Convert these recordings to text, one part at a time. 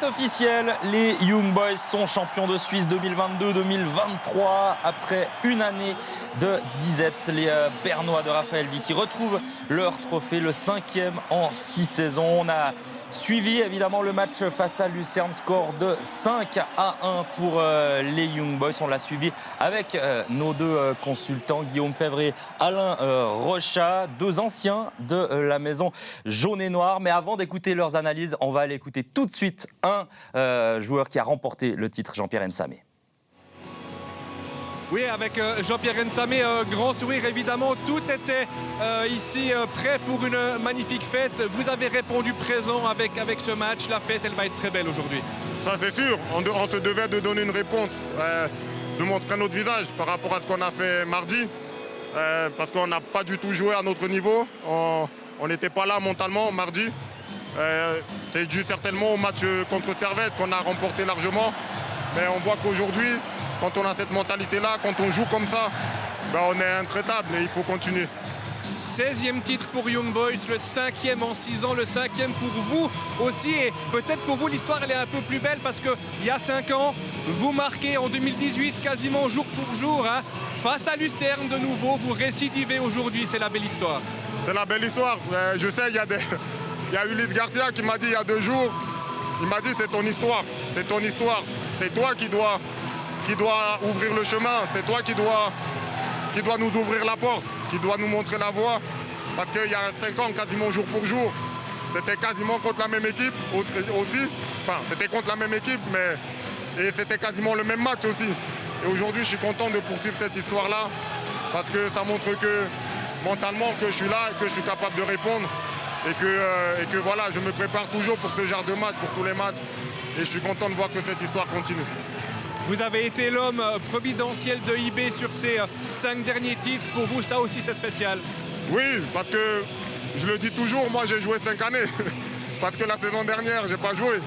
C'est officiel, les Young Boys sont champions de Suisse 2022-2023 après une année de disette. Les Bernois de Raphaël Vicky retrouvent leur trophée, le 5e en 6 saisons. On a suivi évidemment le match face à Lucerne, score de 5-1 pour les Young Boys. On l'a suivi avec nos deux consultants, Guillaume Fèvre et Alain Rochat, deux anciens de la maison jaune et noire. Mais avant d'écouter leurs analyses, on va aller écouter tout de suite un joueur qui a remporté le titre, Jean-Pierre Nsamé. Oui, avec Jean-Pierre Nsamé, grand sourire évidemment. Tout était ici prêt pour une magnifique fête. Vous avez répondu présent avec ce match. La fête, elle va être très belle aujourd'hui. Ça, c'est sûr. On se devait de donner une réponse, de montrer notre visage par rapport à ce qu'on a fait mardi. Parce qu'on n'a pas du tout joué à notre niveau. On n'était pas là mentalement mardi. C'est dû certainement au match contre Servette qu'on a remporté largement. Mais on voit qu'aujourd'hui, quand on a cette mentalité-là, quand on joue comme ça, on est intraitable et il faut continuer. 16e titre pour Young Boys, le 5e en 6 ans, le 5e pour vous aussi. Et peut-être pour vous, l'histoire elle est un peu plus belle parce qu'il y a 5 ans, vous marquez en 2018 quasiment jour pour jour. Face à Lucerne de nouveau, vous récidivez aujourd'hui, c'est la belle histoire. C'est la belle histoire. Je sais, il y a Ulysse Garcia qui m'a dit il y a 2 jours, il m'a dit c'est ton histoire, c'est ton histoire. C'est toi qui dois ouvrir le chemin, c'est toi qui dois nous ouvrir la porte, qui doit nous montrer la voie. Parce qu'il y a 5 ans, quasiment jour pour jour, c'était quasiment contre la même équipe aussi. Enfin, c'était contre la même équipe, et c'était quasiment le même match aussi. Et aujourd'hui, je suis content de poursuivre cette histoire-là, parce que ça montre que mentalement, que je suis là et que je suis capable de répondre. Et que voilà, je me prépare toujours pour ce genre de match, pour tous les matchs. Et je suis content de voir que cette histoire continue. Vous avez été l'homme providentiel de IB sur ces 5 derniers titres. Pour vous, ça aussi, c'est spécial. Oui, parce que je le dis toujours, moi j'ai joué 5 années. Parce que la saison dernière, j'ai pas joué.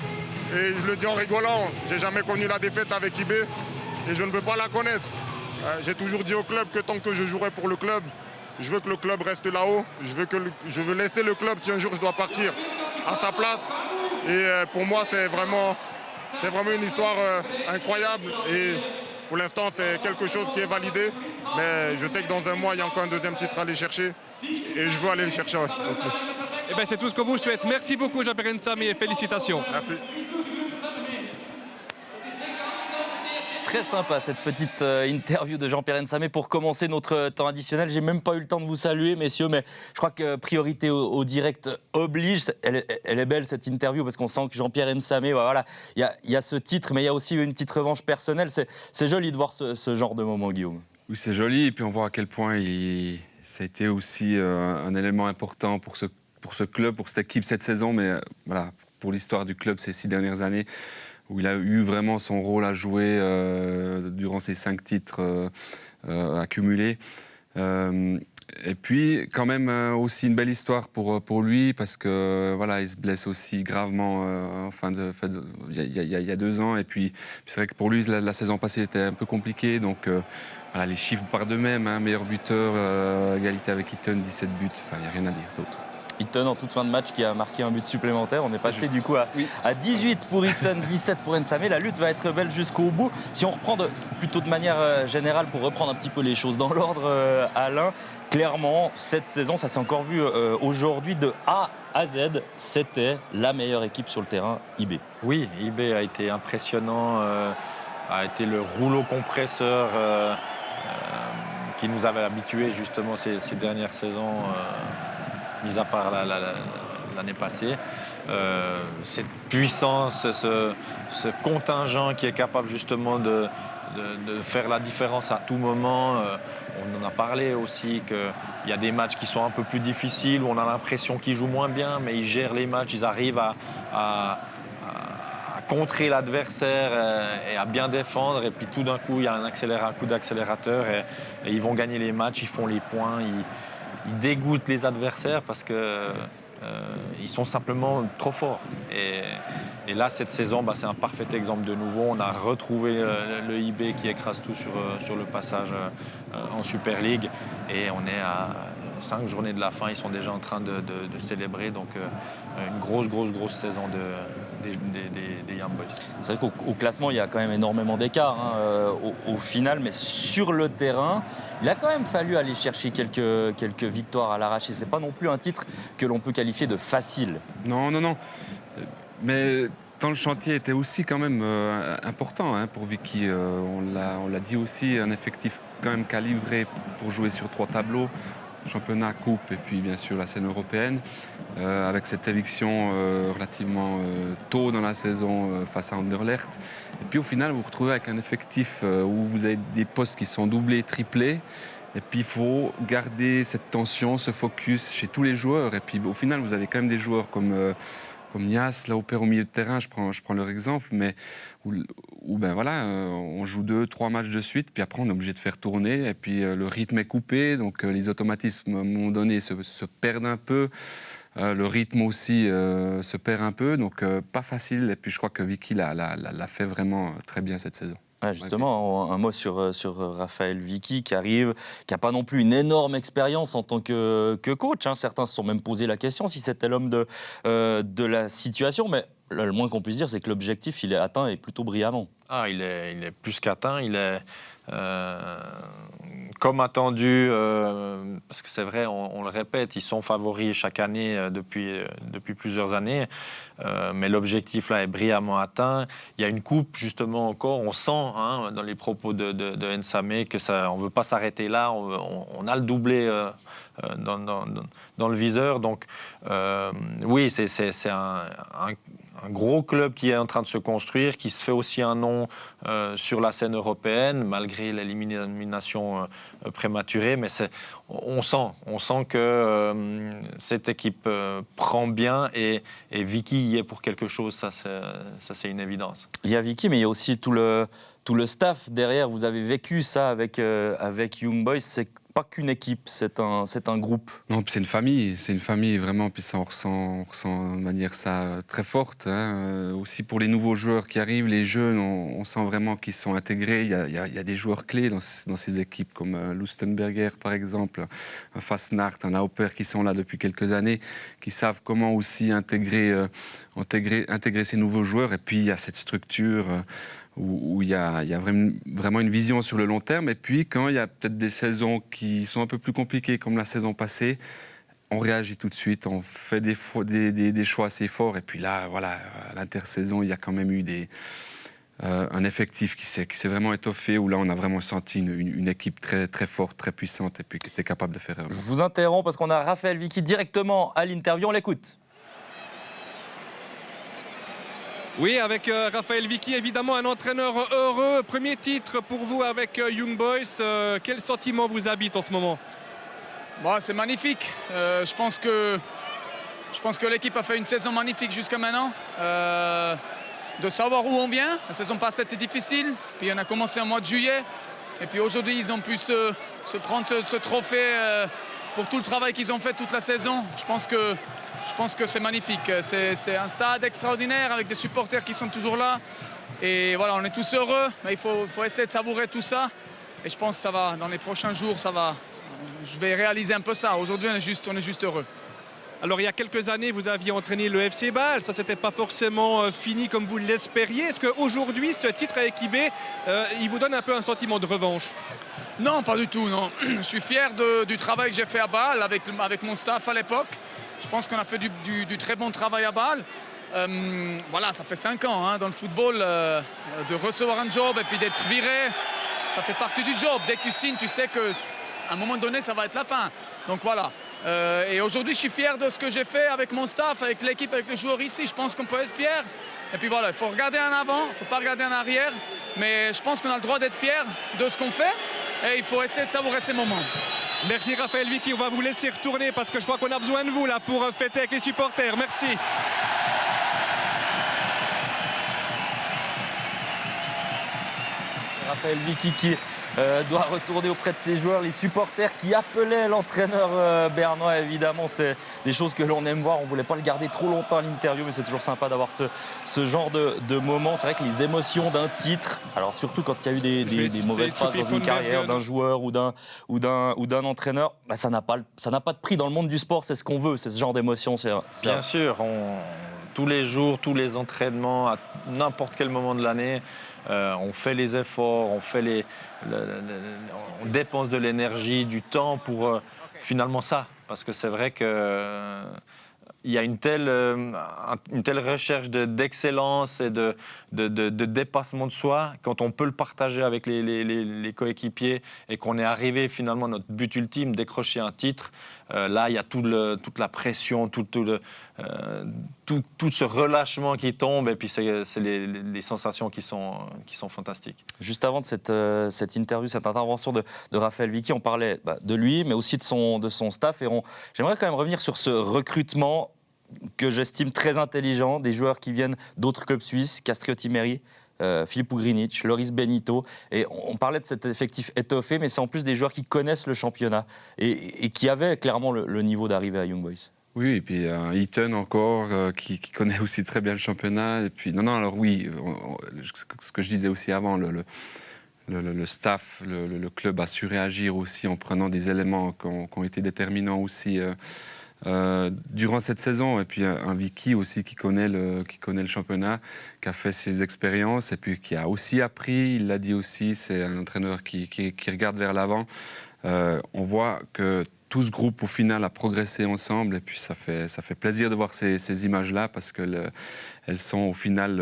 Et je le dis en rigolant, j'ai jamais connu la défaite avec IB. Et je ne veux pas la connaître. J'ai toujours dit au club que tant que je jouerai pour le club, je veux que le club reste là-haut. Je veux laisser le club si un jour je dois partir à sa place. Et pour moi, c'est vraiment une histoire incroyable. Et pour l'instant, c'est quelque chose qui est validé. Mais je sais que dans un mois, il y a encore un 2e titre à aller chercher. Et je veux aller le chercher aussi. Eh bien, c'est tout ce qu'on vous souhaite. Merci beaucoup, Jean-Pierre Nsamé, et félicitations. Merci. Très sympa cette petite interview de Jean-Pierre Nsamé pour commencer notre temps additionnel. J'ai même pas eu le temps de vous saluer, messieurs, mais je crois que priorité au direct oblige. Elle est belle cette interview parce qu'on sent que Jean-Pierre Nsamé, voilà, il y a ce titre, mais il y a aussi une petite revanche personnelle. C'est joli de voir ce genre de moment, Guillaume. Oui, c'est joli, et puis on voit à quel point ça a été aussi un élément important pour ce club, pour cette équipe cette saison, mais voilà, pour l'histoire du club ces 6 dernières années, où il a eu vraiment son rôle à jouer durant ces 5 titres accumulés. Et puis, quand même, aussi une belle histoire pour lui, parce que voilà, il se blesse aussi gravement il y a 2 ans. Et puis c'est vrai que pour lui, la saison passée était un peu compliquée. Donc, voilà, les chiffres parlent d'eux-mêmes. Meilleur buteur, égalité avec Eaton, 17 buts. Enfin, il n'y a rien à dire d'autre. Eaton en toute fin de match qui a marqué un but supplémentaire. On est passé du coup à 18 pour Eaton, 17 pour Nsamé. La lutte va être belle jusqu'au bout. Si on reprend plutôt de manière générale, pour reprendre un petit peu les choses dans l'ordre, Alain, clairement, cette saison, ça s'est encore vu aujourd'hui de A à Z, c'était la meilleure équipe sur le terrain, IB. Oui, IB a été impressionnant, a été le rouleau compresseur qui nous avait habitués justement ces dernières saisons. Mis à part l'année passée, cette puissance, ce contingent qui est capable justement de faire la différence à tout moment. On en a parlé aussi qu'il y a des matchs qui sont un peu plus difficiles, où on a l'impression qu'ils jouent moins bien, mais ils gèrent les matchs, ils arrivent à contrer l'adversaire et à bien défendre. Et puis tout d'un coup, il y a un coup d'accélérateur et ils vont gagner les matchs, ils font les points, ils dégoûtent les adversaires parce qu'ils sont simplement trop forts. Et là, cette saison, c'est un parfait exemple de nouveau. On a retrouvé le IB qui écrase tout sur le passage en Super League. Et on est à 5 journées de la fin, ils sont déjà en train de célébrer. Donc une grosse saison des Young Boys. C'est vrai qu'au classement, il y a quand même énormément d'écart au final, mais sur le terrain, il a quand même fallu aller chercher quelques victoires à l'arraché. C'est pas non plus un titre que l'on peut qualifier de facile. Non. Mais tant le chantier était aussi quand même important pour Vicky. On l'a dit aussi, un effectif quand même calibré pour jouer sur 3 tableaux. Championnat, coupe et puis bien sûr la scène européenne. Avec cette éviction relativement tôt dans la saison face à Anderlecht. Et puis au final, vous vous retrouvez avec un effectif où vous avez des postes qui sont doublés, triplés. Et puis il faut garder cette tension, ce focus chez tous les joueurs. Et puis au final, vous avez quand même des joueurs comme Nias, là au milieu de terrain, je prends leur exemple, mais où ben voilà, on joue 2-3 matchs de suite, puis après on est obligé de faire tourner, et puis le rythme est coupé, donc les automatismes à un moment donné se perdent un peu. Le rythme aussi se perd un peu, donc pas facile. Et puis je crois que Vicky l'a fait vraiment très bien cette saison. Ah, justement, un mot sur Raphaël Vicky qui arrive, qui n'a pas non plus une énorme expérience en tant que coach. Certains se sont même posé la question si c'était l'homme de la situation, mais le moins qu'on puisse dire, c'est que l'objectif, il est atteint et plutôt brillamment. Ah, il est plus qu'atteint. Il est comme attendu, parce que c'est vrai, on le répète, ils sont favoris chaque année depuis plusieurs années, mais l'objectif là est brillamment atteint. Il y a une coupe justement encore, on sent dans les propos de Nsame que ça, on veut pas s'arrêter là, on a le doublé dans le viseur, donc oui, c'est un gros club qui est en train de se construire, qui se fait aussi un nom sur la scène européenne, malgré l'élimination prématurée. Mais on sent que cette équipe prend bien et Vicky y est pour quelque chose, ça c'est une évidence. Il y a Vicky, mais il y a aussi tout le staff derrière. Vous avez vécu ça avec Young Boys, c'est pas qu'une équipe, c'est un groupe. Non, c'est une famille vraiment, puis ça, on ressent de manière ça très forte. Aussi pour les nouveaux joueurs qui arrivent, les jeunes, on sent vraiment qu'ils sont intégrés. Il y a des joueurs clés dans ces équipes, comme Lustenberger par exemple, Fasnacht, un Lauper qui sont là depuis quelques années, qui savent comment aussi intégrer ces nouveaux joueurs. Et puis il y a cette structure où il y a vraiment une vision sur le long terme. Et puis, quand il y a peut-être des saisons qui sont un peu plus compliquées, comme la saison passée, on réagit tout de suite, on fait des choix assez forts. Et puis là, voilà, à l'intersaison, il y a quand même eu un effectif qui s'est vraiment étoffé, où là, on a vraiment senti une équipe très, très forte, très puissante, et puis qui était capable de faire... Je vous interromps parce qu'on a Raphaël Vicky directement à l'interview, on l'écoute. Oui, avec Raphaël Vicky, évidemment un entraîneur heureux. Premier titre pour vous avec Young Boys. Quel sentiment vous habite en ce moment? C'est magnifique. Je pense que l'équipe a fait une saison magnifique jusqu'à maintenant. De savoir où on vient. La saison passée était difficile. Puis on a commencé en mois de juillet. Et puis aujourd'hui, ils ont pu se prendre ce trophée pour tout le travail qu'ils ont fait toute la saison. Je pense que c'est magnifique. C'est un stade extraordinaire avec des supporters qui sont toujours là. Et voilà, on est tous heureux, mais il faut essayer de savourer tout ça. Et je pense que ça va, dans les prochains jours, je vais réaliser un peu ça. Aujourd'hui, on est juste heureux. Alors, il y a quelques années, vous aviez entraîné le FC Bâle. Ça, c'était pas forcément fini comme vous l'espériez. Est-ce qu'aujourd'hui, ce titre avec IB, il vous donne un peu un sentiment de revanche? Non, pas du tout, non. Je suis fier du travail que j'ai fait à Bâle avec mon staff à l'époque. Je pense qu'on a fait du très bon travail à Bâle. Voilà, ça fait 5 ans dans le football, de recevoir un job et puis d'être viré, ça fait partie du job. Dès que tu signes, tu sais qu'à un moment donné, ça va être la fin. Donc voilà. Et aujourd'hui, je suis fier de ce que j'ai fait avec mon staff, avec l'équipe, avec les joueurs ici. Je pense qu'on peut être fier. Et puis voilà, il faut regarder en avant, il ne faut pas regarder en arrière. Mais je pense qu'on a le droit d'être fier de ce qu'on fait. Et il faut essayer de savourer ces moments. Merci Raphaël Vicky, on va vous laisser retourner parce que je crois qu'on a besoin de vous là pour fêter avec les supporters. Merci. Raphaël Vicky qui doit retourner auprès de ses joueurs. Les supporters qui appelaient l'entraîneur bernois, évidemment, c'est des choses que l'on aime voir. On ne voulait pas le garder trop longtemps à l'interview, mais c'est toujours sympa d'avoir ce genre de moment. C'est vrai que les émotions d'un titre, alors surtout quand il y a eu des mauvaises passes dans une carrière d'un joueur ou d'un entraîneur, bah, ça n'a pas de prix dans le monde du sport. C'est ce qu'on veut, c'est ce genre d'émotion. Bien sûr, tous les jours, tous les entraînements, à n'importe quel moment de l'année, on fait les efforts, on dépense de l'énergie, du temps pour finalement ça. Parce que c'est vrai que il y a une telle recherche d'excellence et de dépassement de soi, quand on peut le partager avec les coéquipiers et qu'on est arrivé finalement à notre but ultime, décrocher un titre, là il y a toute la pression, tout ce relâchement qui tombe, et puis c'est les sensations qui sont fantastiques. Juste avant de cette interview, cette intervention de Raphaël Vicky, on parlait de lui, mais aussi de son staff. Et j'aimerais quand même revenir sur ce recrutement que j'estime très intelligent, des joueurs qui viennent d'autres clubs suisses, Castriotti Meri, Philippe Ugrinic, Loris Benito. Et on parlait de cet effectif étoffé, mais c'est en plus des joueurs qui connaissent le championnat et qui avaient clairement le niveau d'arriver à Young Boys. Oui, et puis Eaton encore, qui connaît aussi très bien le championnat. Et puis, alors oui, ce que je disais aussi avant, le staff, le club a su réagir aussi en prenant des éléments qui ont été déterminants aussi durant cette saison. Et puis un Vicky aussi qui connaît le championnat, qui a fait ses expériences et puis qui a aussi appris, il l'a dit aussi, c'est un entraîneur qui regarde vers l'avant. On voit que tout ce groupe au final a progressé ensemble, et puis ça fait plaisir de voir ces images-là, parce que elles sont au final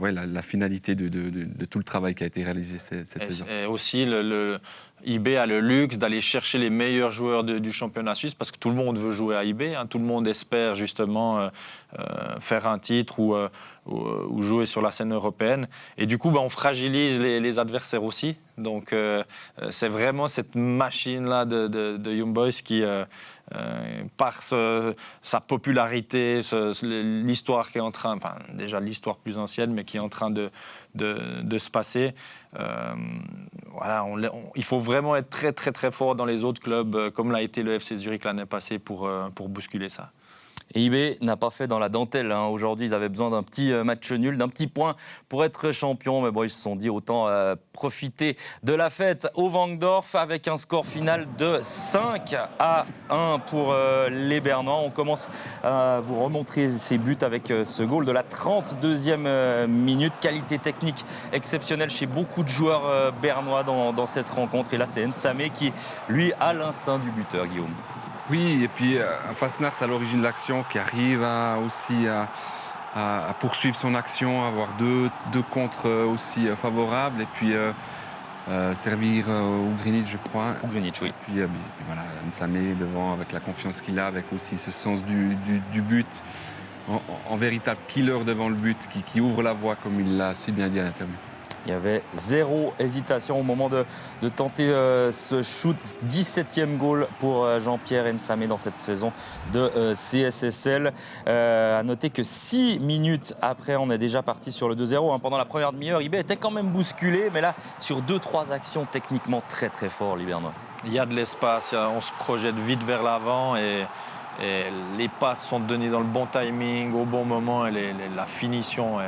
la finalité de tout le travail qui a été réalisé cette saison. Et aussi IB a le luxe d'aller chercher les meilleurs joueurs du championnat suisse, parce que tout le monde veut jouer à IB, hein. Tout le monde espère justement faire un titre ou jouer sur la scène européenne. Et du coup, on fragilise les adversaires aussi. Donc c'est vraiment cette machine-là de Young Boys qui, par sa popularité, l'histoire qui est en train, déjà l'histoire plus ancienne, mais qui est en train de se passer. Il faut vraiment être très très très fort dans les autres clubs, comme l'a été le FC Zurich l'année passée, pour bousculer ça. Et IB n'a pas fait dans la dentelle, hein. Aujourd'hui, ils avaient besoin d'un petit match nul, d'un petit point pour être champion. Mais bon, ils se sont dit autant profiter de la fête au Wankdorf avec un score final de 5-1 pour les Bernois. On commence à vous remontrer ces buts avec ce goal de la 32e minute. Qualité technique exceptionnelle chez beaucoup de joueurs bernois dans cette rencontre. Et là, c'est Nsame qui, lui, a l'instinct du buteur, Guillaume. Oui, et puis Fasnacht à l'origine de l'action, qui arrive aussi à poursuivre son action, à avoir deux contres aussi favorables, et puis servir Ugrinic, je crois. Ugrinic, oui. Et puis voilà, Nsame devant, avec la confiance qu'il a, avec aussi ce sens du but, en véritable killer devant le but, qui ouvre la voie, comme il l'a si bien dit à l'interview. Il y avait zéro hésitation au moment de tenter ce shoot. 17e goal pour Jean-Pierre Nsame dans cette saison de CSSL. À noter que 6 minutes après, on est déjà parti sur le 2-0. Hein. Pendant la première demi-heure, IB était quand même bousculé, mais là, sur 2-3 actions techniquement très très forts, les Bernois. Il y a de l'espace, on se projette vite vers l'avant, et les passes sont données dans le bon timing, au bon moment, et la finition est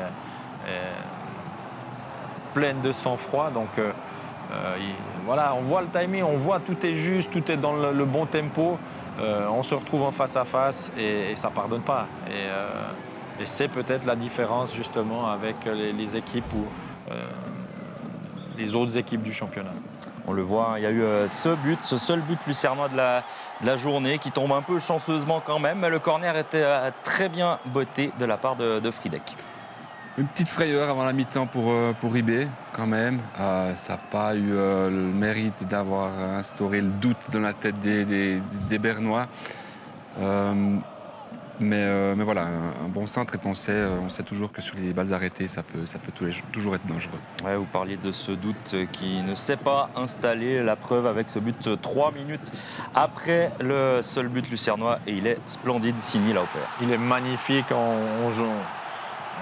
pleine de sang-froid. Donc on voit le timing, on voit tout est juste, tout est dans le bon tempo. On se retrouve en face à face et ça ne pardonne pas. Et c'est peut-être la différence justement avec les équipes ou les autres équipes du championnat. On le voit, il y a eu ce seul but lucernois de la journée, qui tombe un peu chanceusement quand même, mais le corner était très bien botté de la part de Friedek. Une petite frayeur avant la mi-temps pour IB, quand même. Ça n'a pas eu le mérite d'avoir instauré le doute dans la tête des Bernois. Mais voilà, un bon centre, et on sait toujours que sur les balles arrêtées, ça peut toujours être dangereux. Ouais, vous parliez de ce doute qui ne s'est pas installé. La preuve avec ce but 3 minutes après le seul but lucernois, et il est splendide, Signy Lauper. Il est magnifique,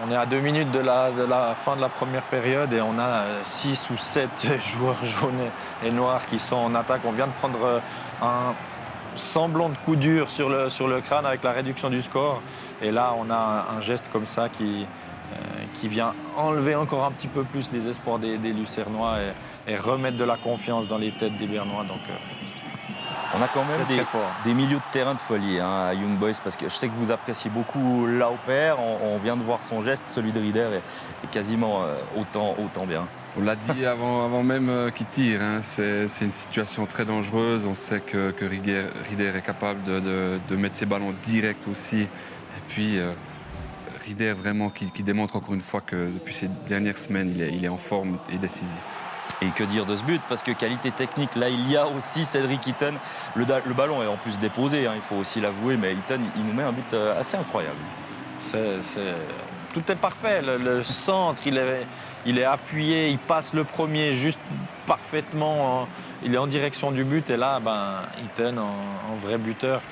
On est à 2 minutes de la fin de la première période et on a 6 ou 7 joueurs jaunes et noirs qui sont en attaque. On vient de prendre un semblant de coup dur sur le crâne avec la réduction du score. Et là, on a un geste comme ça qui vient enlever encore un petit peu plus les espoirs des Lucernois et remettre de la confiance dans les têtes des Bernois. Donc, on a quand même des milieux de terrain de folie à Young Boys, parce que je sais que vous appréciez beaucoup Lauper. On vient de voir son geste, celui de Rieder est quasiment autant bien. On l'a dit avant même qu'il tire, hein. C'est une situation très dangereuse. On sait que Rieder est capable de mettre ses ballons direct aussi. Et puis Rieder vraiment qui démontre encore une fois que depuis ces dernières semaines, il est en forme et décisif. Et que dire de ce but, parce que qualité technique, là il y a aussi Cédric Eaton. Le ballon est en plus déposé, hein, il faut aussi l'avouer, mais Eaton il nous met un but assez incroyable. Tout est parfait, le centre il est appuyé, il passe le premier juste parfaitement, il est en direction du but et là Eaton en vrai buteur.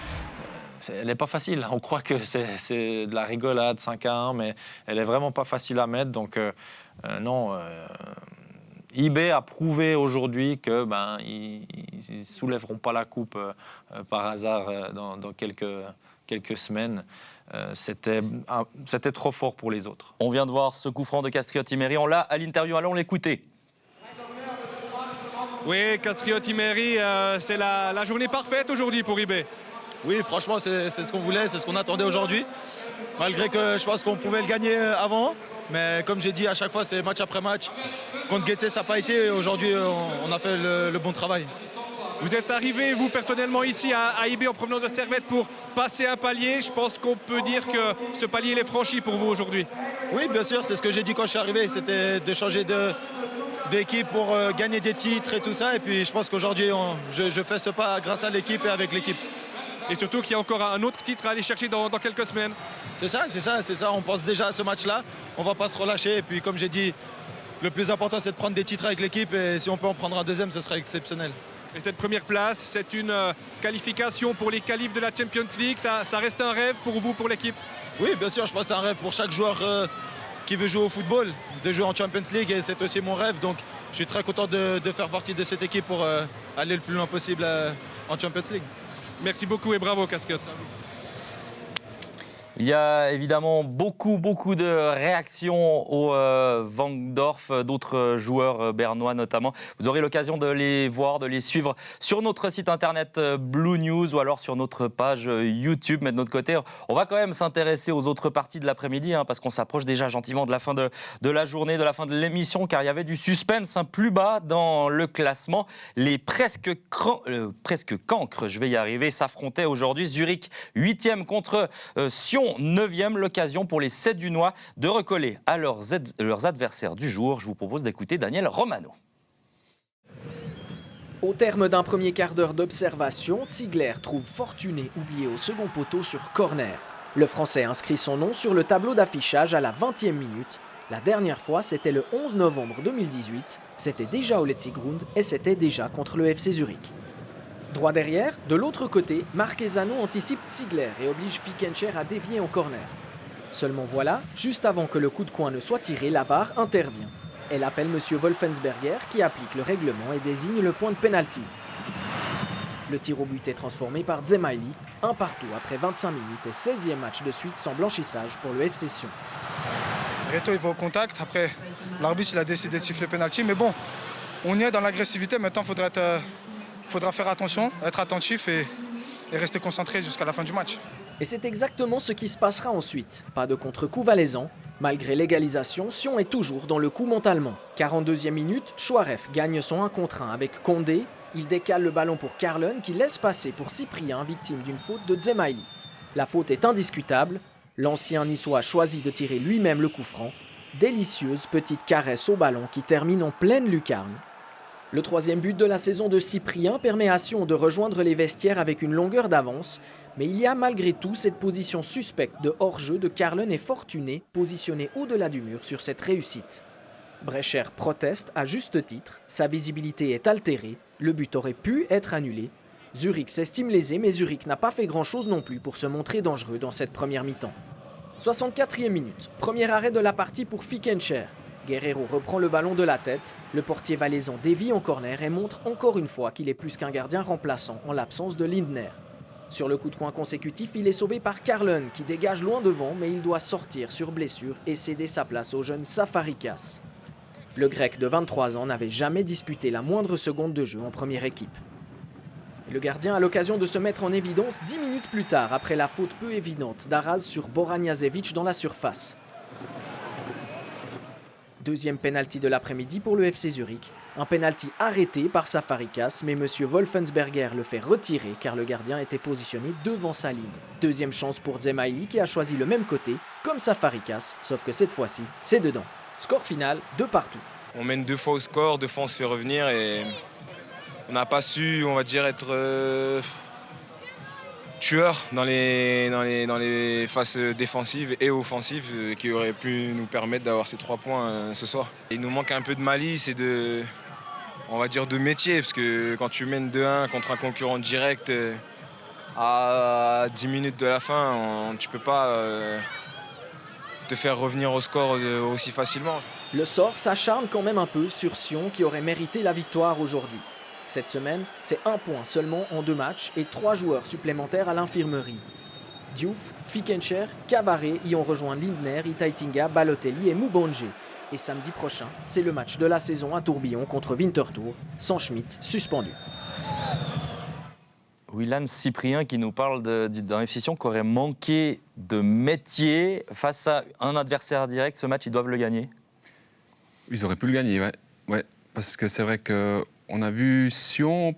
Elle n'est pas facile, on croit que c'est de la rigolade 5-1, mais elle est vraiment pas facile à mettre, donc non. IB a prouvé aujourd'hui que ils soulèveront pas la coupe par hasard dans quelques semaines. C'était trop fort pour les autres. On vient de voir ce coup franc de Castriotti-Meri. On l'a à l'interview, allons l'écouter. Oui, Castriotti-Meri, c'est la journée parfaite aujourd'hui pour IB. Oui, franchement, c'est ce qu'on voulait, c'est ce qu'on attendait aujourd'hui. Malgré que je pense qu'on pouvait le gagner avant. Mais comme j'ai dit, à chaque fois, c'est match après match. Contre Getse, ça n'a pas été. Aujourd'hui, on a fait le bon travail. Vous êtes arrivé, vous, personnellement, ici à IB en provenance de Servette pour passer un palier. Je pense qu'on peut dire que ce palier il est franchi pour vous aujourd'hui. Oui, bien sûr, c'est ce que j'ai dit quand je suis arrivé. C'était de changer d'équipe pour gagner des titres et tout ça. Et puis, je pense qu'aujourd'hui, je fais ce pas grâce à l'équipe et avec l'équipe. Et surtout qu'il y a encore un autre titre à aller chercher dans quelques semaines. C'est ça. On pense déjà à ce match-là. On ne va pas se relâcher. Et puis, comme j'ai dit, le plus important, c'est de prendre des titres avec l'équipe. Et si on peut en prendre un deuxième, ce serait exceptionnel. Et cette première place, c'est une qualification pour les qualifs de la Champions League. Ça reste un rêve pour vous, pour l'équipe? Oui, bien sûr. Je pense que c'est un rêve pour chaque joueur qui veut jouer au football, de jouer en Champions League. Et c'est aussi mon rêve. Donc, je suis très content de faire partie de cette équipe pour aller le plus loin possible en Champions League. Merci beaucoup et bravo, Castriotti. Il y a évidemment beaucoup de réactions au Wankdorf, d'autres joueurs bernois notamment. Vous aurez l'occasion de les voir, de les suivre sur notre site internet Blue News ou alors sur notre page YouTube. Mais de notre côté, on va quand même s'intéresser aux autres parties de l'après-midi parce qu'on s'approche déjà gentiment de la fin de la journée, de la fin de l'émission, car il y avait du suspense plus bas dans le classement. Les presque cancres, je vais y arriver, s'affrontaient aujourd'hui. Zurich 8e contre Sion 9e, l'occasion pour les Sédunois de recoller à leurs adversaires du jour. Je vous propose d'écouter Daniel Romano. Au terme d'un premier quart d'heure d'observation, Ziegler trouve Fortuné oublié au second poteau sur corner. Le Français inscrit son nom sur le tableau d'affichage à la 20e minute. La dernière fois, c'était le 11 novembre 2018. C'était déjà au Letzigrund et c'était déjà contre le FC Zurich. Droit derrière, de l'autre côté, Marquezano anticipe Ziegler et oblige Fickencher à dévier en corner. Seulement voilà, juste avant que le coup de coin ne soit tiré, la VAR intervient. Elle appelle M. Wolfensberger qui applique le règlement et désigne le point de pénalty. Le tir au but est transformé par Dzemaili, 1-1 après 25 minutes et 16e match de suite sans blanchissage pour le FC Sion. Reto il va au contact, après l'arbitre il a décidé de siffler pénalty, mais bon, on y est dans l'agressivité, maintenant il faudra faire attention, être attentif et rester concentré jusqu'à la fin du match. Et c'est exactement ce qui se passera ensuite. Pas de contre-coup valaisan. Malgré l'égalisation, Sion est toujours dans le coup mentalement. 42e minute, Chouaref gagne son 1 contre 1 avec Condé. Il décale le ballon pour Carlen qui laisse passer pour Cyprien, victime d'une faute de Dzemaili. La faute est indiscutable. L'ancien niçois choisit de tirer lui-même le coup franc. Délicieuse petite caresse au ballon qui termine en pleine lucarne. Le 3e but de la saison de Cyprien permet à Sion de rejoindre les vestiaires avec une longueur d'avance, mais il y a malgré tout cette position suspecte de hors-jeu de Carlen et Fortuné, positionnés au-delà du mur sur cette réussite. Brecher proteste à juste titre, sa visibilité est altérée, le but aurait pu être annulé. Zurich s'estime lésé, mais Zurich n'a pas fait grand-chose non plus pour se montrer dangereux dans cette première mi-temps. 64e minute, premier arrêt de la partie pour Fickencher. Guerrero reprend le ballon de la tête. Le portier valaisan dévie en corner et montre encore une fois qu'il est plus qu'un gardien remplaçant en l'absence de Lindner. Sur le coup de coin consécutif, il est sauvé par Carlon qui dégage loin devant, mais il doit sortir sur blessure et céder sa place au jeune Safarikas. Le Grec de 23 ans n'avait jamais disputé la moindre seconde de jeu en première équipe. Le gardien a l'occasion de se mettre en évidence 10 minutes plus tard, après la faute peu évidente d'Araz sur Boranjazevic dans la surface. Deuxième pénalty de l'après-midi pour le FC Zurich. Un pénalty arrêté par Safarikas, mais M. Wolfensberger le fait retirer car le gardien était positionné devant sa ligne. Deuxième chance pour Zemaili qui a choisi le même côté, comme Safarikas, sauf que cette fois-ci, c'est dedans. Score final, 2 partout. On mène 2 fois au score, 2 fois on se fait revenir et on n'a pas su, on va dire, être tueur dans les phases défensives et offensives qui auraient pu nous permettre d'avoir ces 3 points ce soir. Il nous manque un peu de malice et de métier, parce que quand tu mènes 2-1 contre un concurrent direct à 10 minutes de la fin, tu ne peux pas te faire revenir au score aussi facilement. Le sort s'acharne quand même un peu sur Sion qui aurait mérité la victoire aujourd'hui. Cette semaine, c'est 1 point seulement en 2 matchs et 3 joueurs supplémentaires à l'infirmerie. Diouf, Fickencher, Cavaré y ont rejoint Lindner, Itaitinga, Balotelli et Mubonge. Et samedi prochain, c'est le match de la saison à Tourbillon contre Winterthur, sans Schmidt suspendu. Willan Cyprien qui nous parle d'un FC Sion qui aurait manqué de métier face à un adversaire direct. Ce match, ils doivent le gagner. Ils auraient pu le gagner, ouais. Parce que c'est vrai qu'on a vu Sion,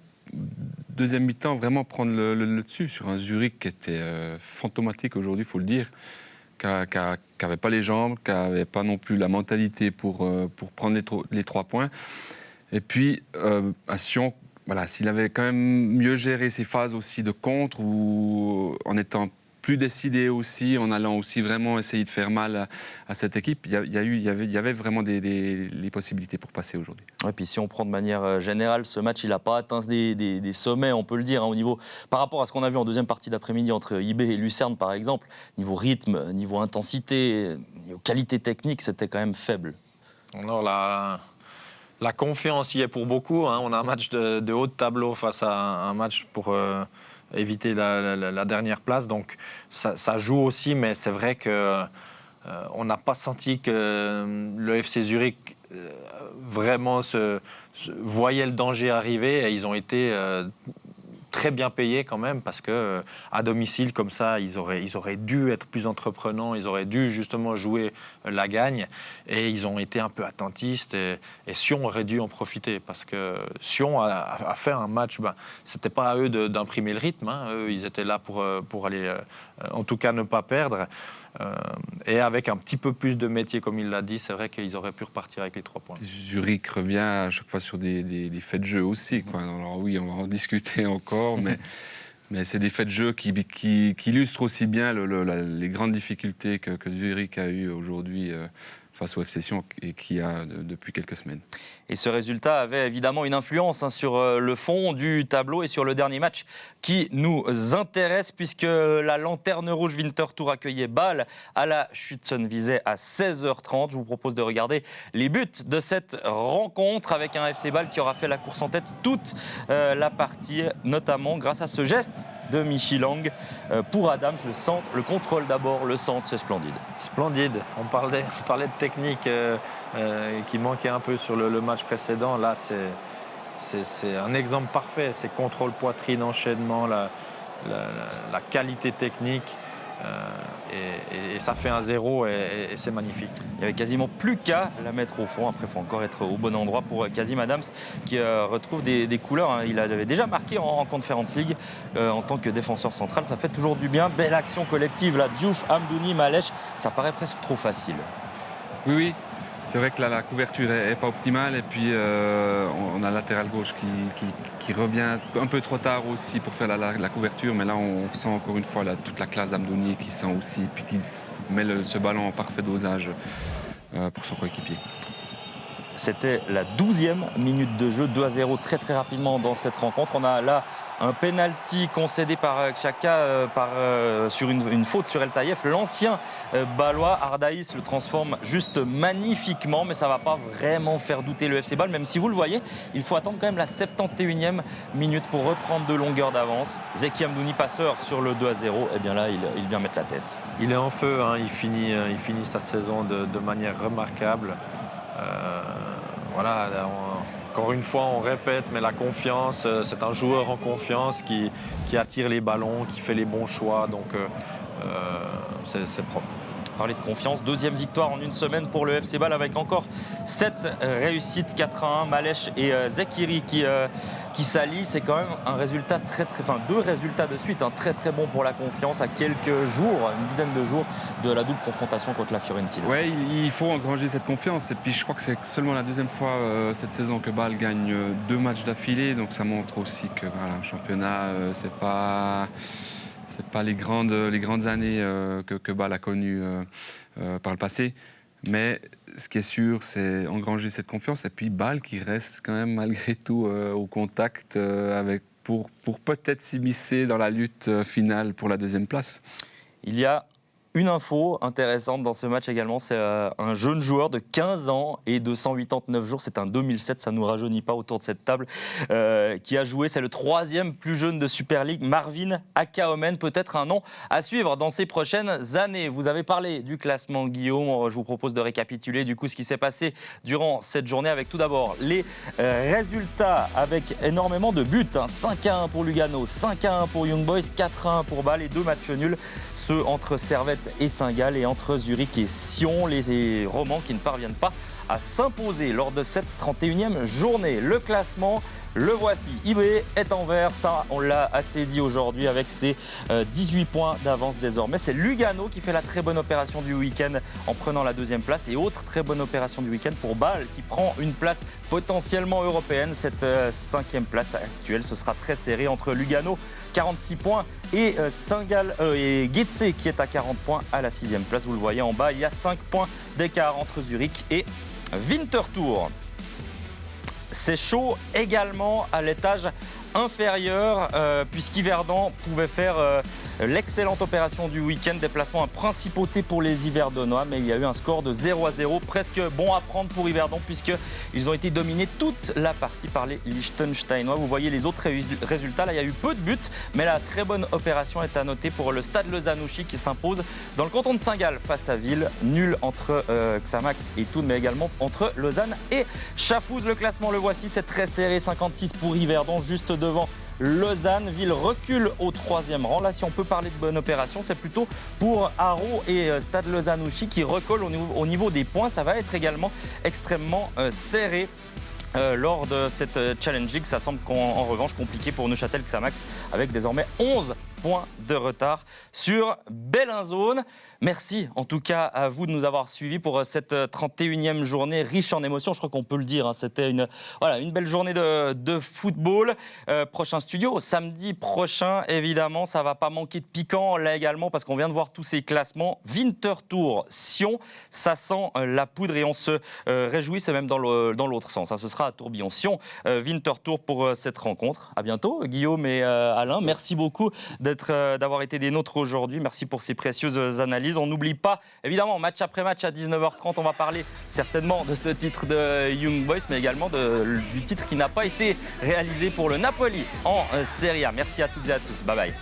deuxième mi-temps, vraiment prendre le dessus sur un Zurich qui était fantomatique aujourd'hui, il faut le dire, qui n'avait pas les jambes, qui n'avait pas non plus la mentalité pour prendre les 3 points. Et puis, à Sion, voilà, s'il avait quand même mieux géré ses phases aussi de contre, ou en étant plus décidé aussi, en allant aussi vraiment essayer de faire mal à cette équipe, il y avait vraiment les possibilités pour passer aujourd'hui. Et puis si on prend de manière générale, ce match, il n'a pas atteint des sommets, on peut le dire, au niveau, par rapport à ce qu'on a vu en deuxième partie d'après-midi entre IB et Lucerne, par exemple, niveau rythme, niveau intensité, niveau qualité technique, c'était quand même faible. Alors la confiance y est pour beaucoup. On a un match de haut de tableau face à un match pour éviter la dernière place. Donc ça joue aussi, mais c'est vrai qu'on n'a pas senti que le FC Zurich vraiment voyait le danger arriver. Et ils ont été très bien payés quand même, parce que à domicile comme ça, ils auraient dû être plus entreprenants, ils auraient dû justement jouer la gagne, et ils ont été un peu attentistes, et Sion aurait dû en profiter, parce que Sion a fait un match, c'était pas à eux d'imprimer le rythme, eux ils étaient là pour aller en tout cas ne pas perdre, et avec un petit peu plus de métier comme il l'a dit, c'est vrai qu'ils auraient pu repartir avec les 3 points. Zurich revient à chaque fois sur des faits de jeu aussi, quoi. Alors oui, on va en discuter encore, mais c'est des faits de jeu qui illustrent aussi bien les grandes difficultés que Zurich a eues aujourd'hui face au FC Sion et qui a depuis quelques semaines. Et ce résultat avait évidemment une influence sur le fond du tableau et sur le dernier match qui nous intéresse, puisque la lanterne rouge Winterthur accueillait Bâle à la Schützenwiese à 16h30. Je vous propose de regarder les buts de cette rencontre avec un FC Bâle qui aura fait la course en tête toute la partie, notamment grâce à ce geste de Michilang pour Adams, le centre, le contrôle d'abord, le centre, c'est splendide. Splendide, on parlait de technique qui manquait un peu sur le match précédent. Là, c'est un exemple parfait, c'est contrôle poitrine, enchaînement, la qualité technique. Et ça fait un 0 et c'est magnifique. Il n'y avait quasiment plus qu'à la mettre au fond. Après, il faut encore être au bon endroit pour Kazim Adams qui retrouve des couleurs. Il avait déjà marqué en Conference League en tant que défenseur central. Ça fait toujours du bien. Belle action collective là. Diouf, Amdouni, Malech. Ça paraît presque trop facile. Oui. C'est vrai que là, la couverture n'est pas optimale, et puis on a le latéral gauche qui revient un peu trop tard aussi pour faire la couverture, mais là on sent encore une fois toute la classe d'Amdouni qui sent aussi, puis qui met ce ballon en parfait dosage pour son coéquipier. C'était la 12e minute de jeu, 2-0 très rapidement dans cette rencontre. On a là Un penalty concédé par Xhaka sur une faute sur El Taïef. L'ancien Bâlois, Ardaïs, le transforme juste magnifiquement, mais ça ne va pas vraiment faire douter le FC Bâle, même si vous le voyez, il faut attendre quand même la 71e minute pour reprendre de longueur d'avance. Zeki Amdouni, passeur sur le 2-0, et bien là, il vient mettre la tête. Il est en feu, hein. Il finit sa saison de manière remarquable. Voilà, encore une fois, on répète, mais la confiance, c'est un joueur en confiance qui attire les ballons, qui fait les bons choix, donc c'est propre. Parler de confiance, deuxième victoire en une semaine pour le FC Bâle avec encore 7 réussites, 4-1, Malèche et Zekiri qui s'allient. C'est quand même un résultat deux résultats de suite, très très bon pour la confiance à quelques jours, une dizaine de jours de la double confrontation contre la Fiorentina. Oui, il faut engranger cette confiance et puis je crois que c'est seulement la deuxième fois cette saison que Bâle gagne 2 matchs d'affilée, donc ça montre aussi que le championnat c'est pas les grandes années que Bâle a connues par le passé. Mais ce qui est sûr, c'est engranger cette confiance. Et puis Bâle qui reste quand même malgré tout au contact pour peut-être s'immiscer dans la lutte finale pour la 2e place. Il y a une info intéressante dans ce match également, c'est un jeune joueur de 15 ans et de 189 jours, c'est un 2007, ça ne nous rajeunit pas autour de cette table, qui a joué, c'est le 3e plus jeune de Super League, Marvin Akaomen, peut-être un nom à suivre dans ces prochaines années. Vous avez parlé du classement, Guillaume, je vous propose de récapituler du coup ce qui s'est passé durant cette journée avec tout d'abord les résultats avec énormément de buts, 5-1 pour Lugano, 5-1 pour Young Boys, 4-1 pour Bâle et 2 matchs nuls, ceux entre Servette et Saint-Gall et entre Zurich et Sion, les Romans qui ne parviennent pas à s'imposer lors de cette 31e journée. Le classement, le voici. IB est en vert, ça on l'a assez dit aujourd'hui avec ses 18 points d'avance désormais. C'est Lugano qui fait la très bonne opération du week-end en prenant la 2e place et autre très bonne opération du week-end pour Bâle qui prend une place potentiellement européenne. Cette 5e place actuelle, ce sera très serré entre Lugano 46 points et Saint-Gall et Getse qui est à 40 points à la 6e place. Vous le voyez en bas, il y a 5 points d'écart entre Zurich et Winterthur. C'est chaud également à l'étage inférieur puisqu'Yverdon pouvait faire l'excellente opération du week-end, déplacement à Principauté pour les Yverdonois, mais il y a eu un score de 0-0, presque bon à prendre pour Yverdon puisqu'ils ont été dominés toute la partie par les Liechtensteinois. Vous voyez les autres résultats, là il y a eu peu de buts, mais la très bonne opération est à noter pour le Stade Lausanne-Ouchy qui s'impose dans le canton de Saint-Gall face à Ville, nul entre Xamax et Thun, mais également entre Lausanne et Schaffhouse. Le classement, le voici, c'est très serré, 56 pour Yverdon, juste devant Lausanne. Ville recule au 3e rang. Là, si on peut parler de bonne opération, c'est plutôt pour Haro et Stade Lausanne-Ouchy qui recollent au niveau des points. Ça va être également extrêmement serré. Lors de cette Challenge League, ça semble en revanche compliqué pour Neuchâtel Xamax avec désormais 11 points de retard sur Bellinzone. Merci en tout cas à vous de nous avoir suivis pour cette 31e journée riche en émotions. Je crois qu'on peut le dire, c'était une belle journée de football. Prochain studio, samedi prochain, évidemment, ça ne va pas manquer de piquant là également parce qu'on vient de voir tous ces classements. Winterthur, Sion, ça sent la poudre et on se réjouit, c'est même dans l'autre sens. Ce sera à Tourbillon. Sion, Winterthur pour cette rencontre. À bientôt, Guillaume et Alain. Merci beaucoup d'avoir été des nôtres aujourd'hui. Merci pour ces précieuses analyses. On n'oublie pas, évidemment, match après match à 19h30, on va parler certainement de ce titre de Young Boys, mais également du titre qui n'a pas été réalisé pour le Napoli en Serie A. Merci à toutes et à tous. Bye bye.